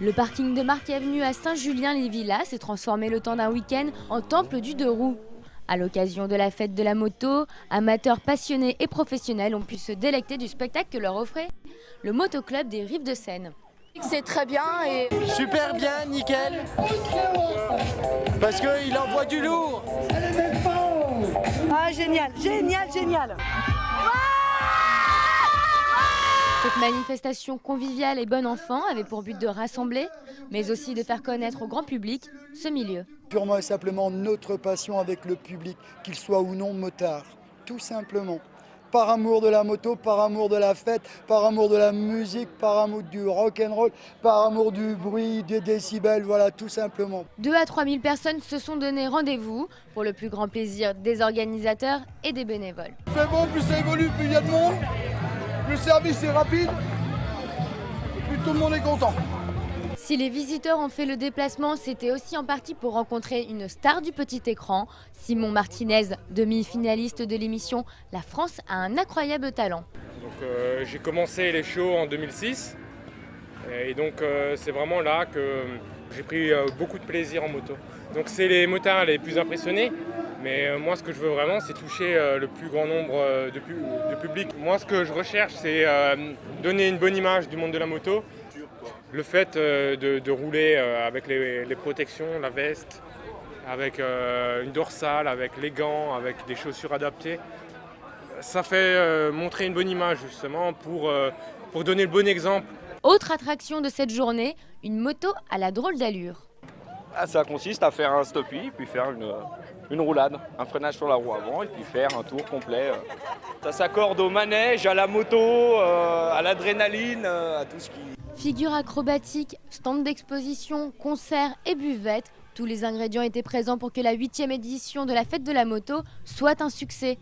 Le parking de Marc Avenue à Saint-Julien-les-Villas s'est transformé le temps d'un week-end en temple du deux roues. À l'occasion de la fête de la moto, amateurs passionnés et professionnels ont pu se délecter du spectacle que leur offrait le motoclub des Rives de Seine. C'est très bien et super bien, nickel, parce qu'il envoie du lourd. ah génial, génial, génial. Cette manifestation conviviale et bon enfant avait pour but de rassembler, mais aussi de faire connaître au grand public ce milieu. Purement et simplement notre passion avec le public, qu'il soit ou non motard, tout simplement. Par amour de la moto, par amour de la fête, par amour de la musique, par amour du rock'n'roll, par amour du bruit, des décibels, voilà, tout simplement. 2 à 3 000 personnes se sont donné rendez-vous pour le plus grand plaisir des organisateurs et des bénévoles. Plus c'est bon, plus ça évolue, plus il y a de monde, plus le service est rapide, plus tout le monde est content. Si les visiteurs ont fait le déplacement, c'était aussi en partie pour rencontrer une star du petit écran, Simon Martinez, demi-finaliste de l'émission La France a un incroyable talent. J'ai commencé les shows en 2006 et donc c'est vraiment là que j'ai pris beaucoup de plaisir en moto. Donc c'est les motards les plus impressionnés, mais moi ce que je veux vraiment c'est toucher le plus grand nombre de public. Moi ce que je recherche c'est donner une bonne image du monde de la moto. Le fait de rouler avec les protections, la veste, avec une dorsale, avec les gants, avec des chaussures adaptées, ça fait montrer une bonne image justement pour donner le bon exemple. Autre attraction de cette journée, une moto à la drôle d'allure. Ça consiste à faire un stoppie, puis faire une roulade, un freinage sur la roue avant et puis faire un tour complet. Ça s'accorde au manège, à la moto, à l'adrénaline, à tout ce qui... Figures acrobatiques, stand d'exposition, concerts et buvettes, tous les ingrédients étaient présents pour que la 8e édition de la Fête de la Moto soit un succès.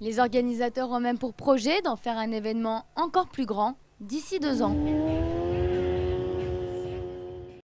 Les organisateurs ont même pour projet d'en faire un événement encore plus grand d'ici 2 ans.